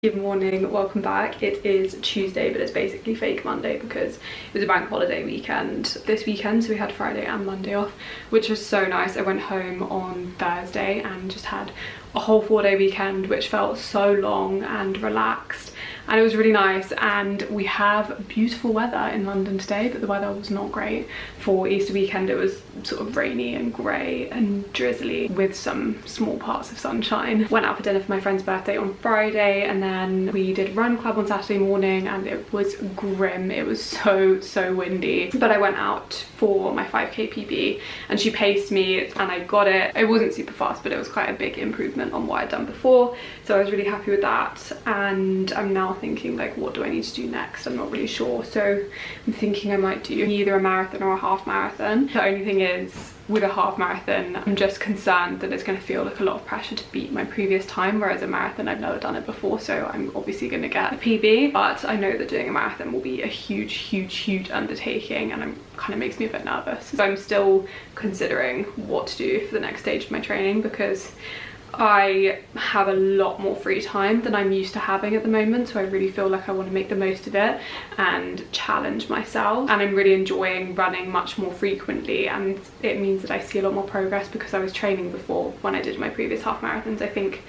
Good morning, welcome back. It is Tuesday, but it's basically fake Monday because it was a bank holiday weekend this weekend, so we had Friday and Monday off, which was so nice. I went home on Thursday and just had a whole 4-day weekend, which felt so long and relaxed, and it was really nice. And we have beautiful weather in London today, but the weather was not great for Easter weekend. It was sort of rainy and grey and drizzly with some small parts of sunshine. Went out for dinner for my friend's birthday on Friday, and then we did run club on Saturday morning, and it was grim. It was so windy, but I went out for my 5k PB and she paced me and I got it. It wasn't super fast, but it was quite a big improvement on what I'd done before, so I was really happy with that. And I'm now thinking, like, what do I need to do next? I'm not really sure, so I'm thinking I might do either a marathon or a half marathon. The only thing is, with a half marathon, I'm just concerned that it's going to feel like a lot of pressure to beat my previous time, whereas a marathon, I've never done it before, so I'm obviously going to get a PB. But I know that doing a marathon will be a huge undertaking, and it kind of makes me a bit nervous. So I'm still considering what to do for the next stage of my training, because I have a lot more free time than I'm used to having at the moment, so I really feel like I want to make the most of it and challenge myself. And I'm really enjoying running much more frequently, and it means that I see a lot more progress, because I was training before when I did my previous half marathons, I think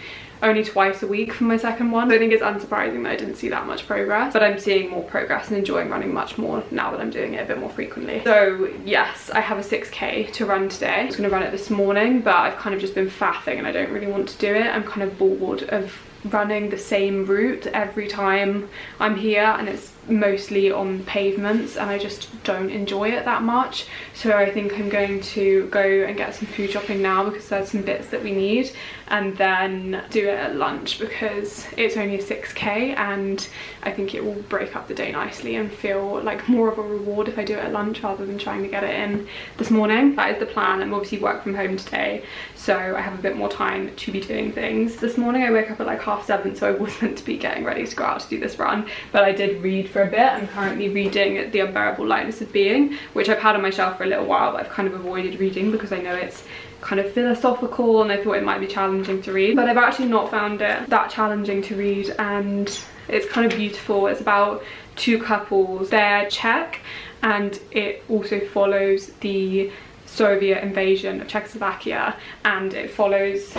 only twice a week for my second one. So I think it's unsurprising that I didn't see that much progress, but I'm seeing more progress and enjoying running much more now that I'm doing it a bit more frequently. So yes, I have a 6k to run today. I was going to run it this morning, but I've kind of just been faffing and I don't really want to do it. I'm kind of bored of running the same route every time I'm here, and it's mostly on pavements and I just don't enjoy it that much. So I think I'm going to go and get some food shopping now, because there's some bits that we need, and then do it at lunch, because it's only a 6k and I think it will break up the day nicely and feel like more of a reward if I do it at lunch rather than trying to get it in this morning. That is the plan. I'm obviously work from home today, so I have a bit more time to be doing things. This morning I woke up at like 7:30, so I was meant to be getting ready to go out to do this run, but I did read for a bit. I'm currently reading The Unbearable Lightness of Being, which I've had on my shelf for a little while, but I've kind of avoided reading because I know it's kind of philosophical and I thought it might be challenging to read, but I've actually not found it that challenging to read, and it's kind of beautiful. It's about two couples, they're Czech, and it also follows the Soviet invasion of Czechoslovakia, and it follows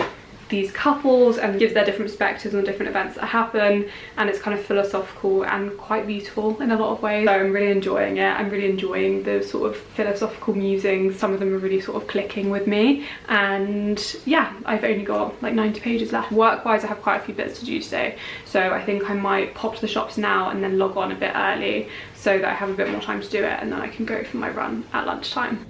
these couples and gives their different perspectives on different events that happen, and it's kind of philosophical and quite beautiful in a lot of ways. So I'm really enjoying it. I'm really enjoying the sort of philosophical musings. Some of them are really sort of clicking with me, and yeah, I've only got like 90 pages left. Work wise, I have quite a few bits to do today, so I think I might pop to the shops now and then log on a bit early so that I have a bit more time to do it, and then I can go for my run at lunchtime.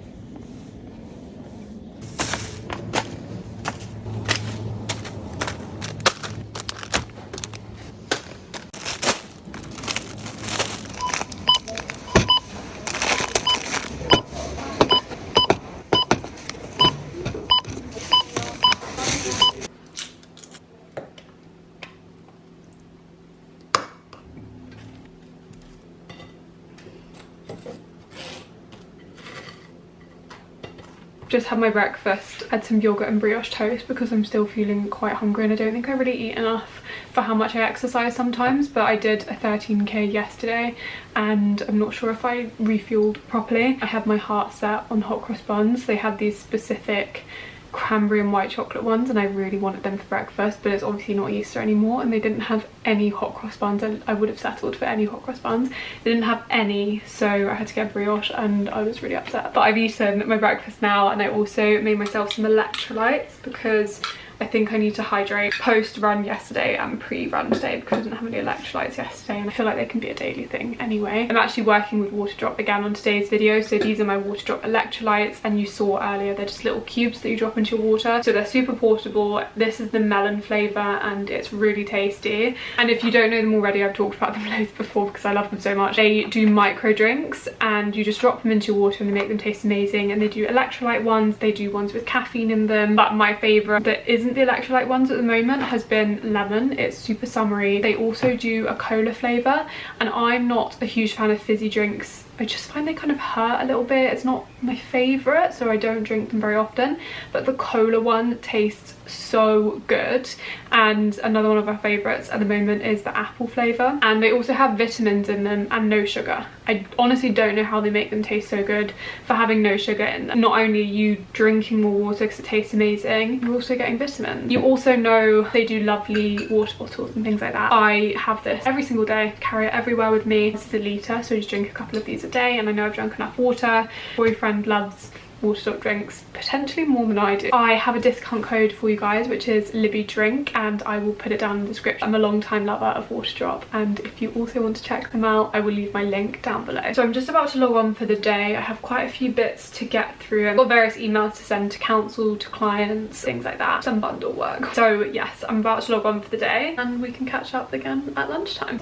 Just had my breakfast, had some yogurt and brioche toast because I'm still feeling quite hungry, and I don't think I really eat enough for how much I exercise sometimes. But I did a 13k yesterday and I'm not sure if I refueled properly. I had my heart set on hot cross buns. They had these specific cranberry and white chocolate ones, and I really wanted them for breakfast, but it's obviously not Easter anymore and they didn't have any hot cross buns. I would have settled for any hot cross buns. They didn't have any, so I had to get brioche and I was really upset. But I've eaten my breakfast now, and I also made myself some electrolytes because I think I need to hydrate post-run yesterday and pre-run today, because I didn't have any electrolytes yesterday, and I feel like they can be a daily thing anyway. I'm actually working with Water Drop again on today's video, so these are my Water Drop electrolytes, and you saw earlier they're just little cubes that you drop into your water, so they're super portable. This is the melon flavour and it's really tasty, and if you don't know them already, I've talked about them loads before because I love them so much. They do micro drinks and you just drop them into your water and they make them taste amazing, and they do electrolyte ones, they do ones with caffeine in them, but my favourite that isn't the electrolyte ones at the moment has been lemon. It's super summery. They also do a cola flavour, and I'm not a huge fan of fizzy drinks. I just find they kind of hurt a little bit. It's not my favourite, so I don't drink them very often, but the cola one tastes so good. And another one of our favourites at the moment is the apple flavour, and they also have vitamins in them and no sugar. I honestly don't know how they make them taste so good for having no sugar in them. Not only are you drinking more water because it tastes amazing, you're also getting vitamins. You also know they do lovely water bottles and things like that. I have this every single day, carry it everywhere with me. This is a litre, so I just drink a couple of these a day, and I know I've drunk enough water. Boyfriend loves water drinks potentially more than I do. I have a discount code for you guys, which is Libby Drink, and I will put it down in the description. I'm a long time lover of Water Drop, and if you also want to check them out, I will leave my link down below. So I'm just about to log on for the day. I have quite a few bits to get through. I've got various emails to send to council, to clients, things like that, some bundle work. So yes, I'm about to log on for the day, and we can catch up again at lunchtime.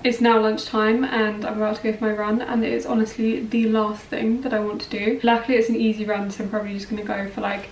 It's now lunchtime and I'm about to go for my run, and it is honestly the last thing that I want to do. Luckily it's an easy run, so I'm probably just going to go for like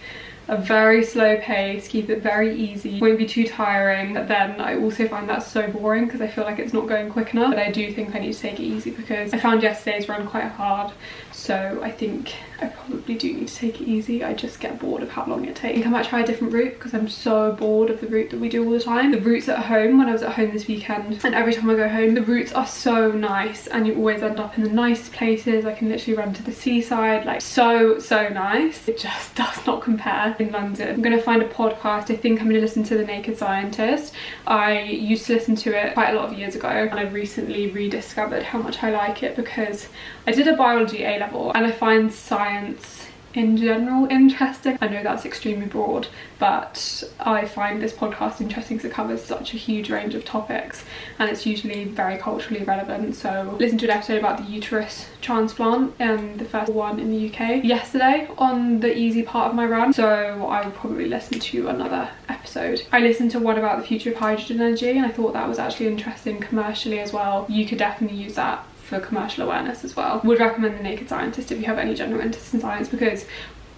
a very slow pace, keep it very easy, won't be too tiring. But then I also find that so boring because I feel like it's not going quick enough. But I do think I need to take it easy because I found yesterday's run quite hard, so I think I probably do need to take it easy. I just get bored of how long it takes. I think I might try a different route because I'm so bored of the route that we do all the time. The routes at home, when I was at home this weekend, and every time I go home, the routes are so nice and you always end up in the nicest places. I can literally run to the seaside, like so nice. It just does not compare in London. I'm going to find a podcast. I think I'm going to listen to The Naked Scientist. I used to listen to it quite a lot of years ago, and I recently rediscovered how much I like it because I did a biology A-level and I find science in general interesting. I know that's extremely broad, but I find this podcast interesting because it covers such a huge range of topics and it's usually very culturally relevant. So listen to an episode about the uterus transplant, and the first one in the UK yesterday on the easy part of my run, so I will probably listen to another episode. I listened to one about the future of hydrogen energy, and I thought that was actually interesting commercially as well. You could definitely use that for commercial awareness as well. Would recommend The Naked Scientist if you have any general interest in science, because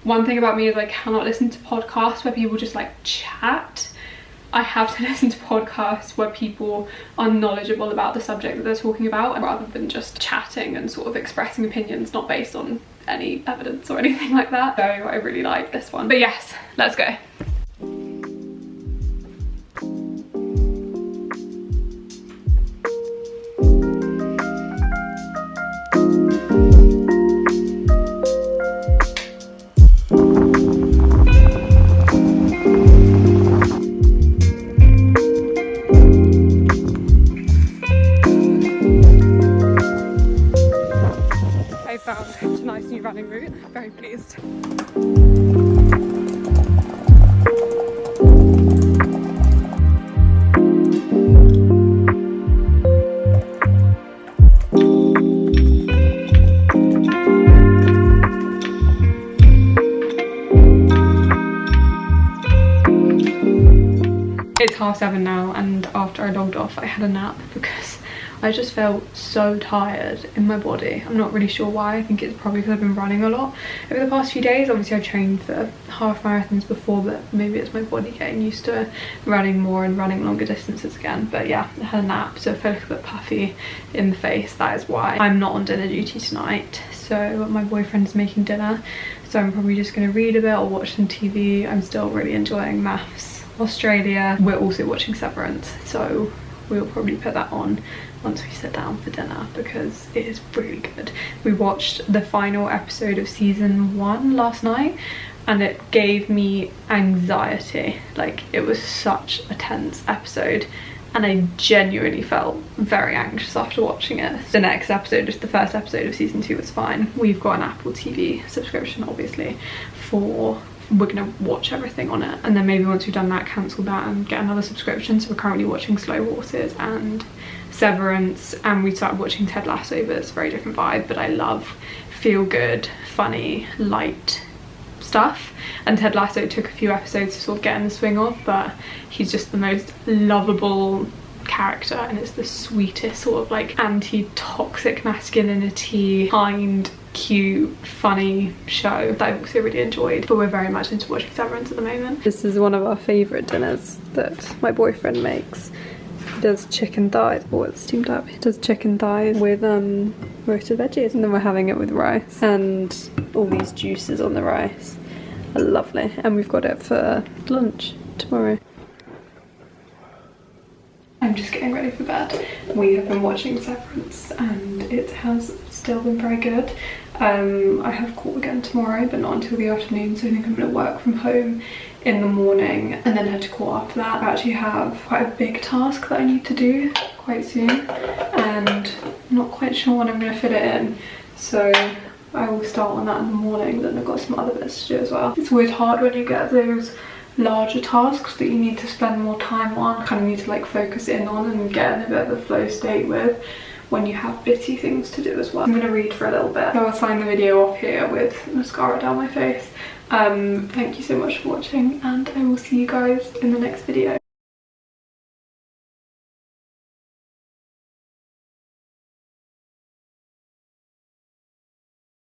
one thing about me is I cannot listen to podcasts where people just like chat. I have to listen to podcasts where people are knowledgeable about the subject that they're talking about, rather than just chatting and sort of expressing opinions not based on any evidence or anything like that. So I really like this one. But yes, let's go. Found a nice new running route. I'm very pleased. It's 7:30 now, and after I logged off I had a nap because I just felt so tired in my body. I'm not really sure why. I think it's probably because I've been running a lot over the past few days. Obviously I've trained for half marathons before, but maybe it's my body getting used to running more and running longer distances again. But yeah, I had a nap, so I felt a bit puffy in the face. That is why I'm not on dinner duty tonight. So my boyfriend's making dinner, so I'm probably just going to read a bit or watch some TV. I'm still really enjoying Maths Australia. We're also watching Severance, so we'll probably put that on once we sit down for dinner because it is really good. We watched the final episode of season 1 last night and it gave me anxiety. Like, it was such a tense episode and I genuinely felt very anxious after watching it. The next episode, just the first episode of season 2, was fine. We've got an Apple TV subscription, obviously, we're gonna watch everything on it, and then maybe once we've done that, cancel that and get another subscription. So we're currently watching Slow Horses and Severance, and we started watching Ted Lasso, but it's a very different vibe. But I love feel good, funny, light stuff, and Ted Lasso took a few episodes to sort of get in the swing of, but he's just the most lovable character, and it's the sweetest sort of like anti-toxic masculinity, kind, cute, funny show that I've also really enjoyed. But we're very much into watching Severance at the moment. This is one of our favourite dinners that my boyfriend makes. He does chicken thighs, oh it's steamed up. He does chicken thighs with roasted veggies, and then we're having it with rice, and all these juices on the rice are lovely. And we've got it for lunch tomorrow. I'm just getting ready for bed. We have been watching Severance and it has still been very good. I have court again tomorrow, but not until the afternoon, so I think I'm going to work from home in the morning and then head to court after that. I actually have quite a big task that I need to do quite soon, and I'm not quite sure when I'm going to fit it in, so I will start on that in the morning. Then I've got some other bits to do as well. It's always hard when you get those larger tasks that you need to spend more time on, kind of need to like focus in on and get in a bit of a flow state with, when you have bitty things to do as well. I'm going to read for a little bit. So I'll sign the video off here with mascara down my face. Thank you so much for watching, and I will see you guys in the next video.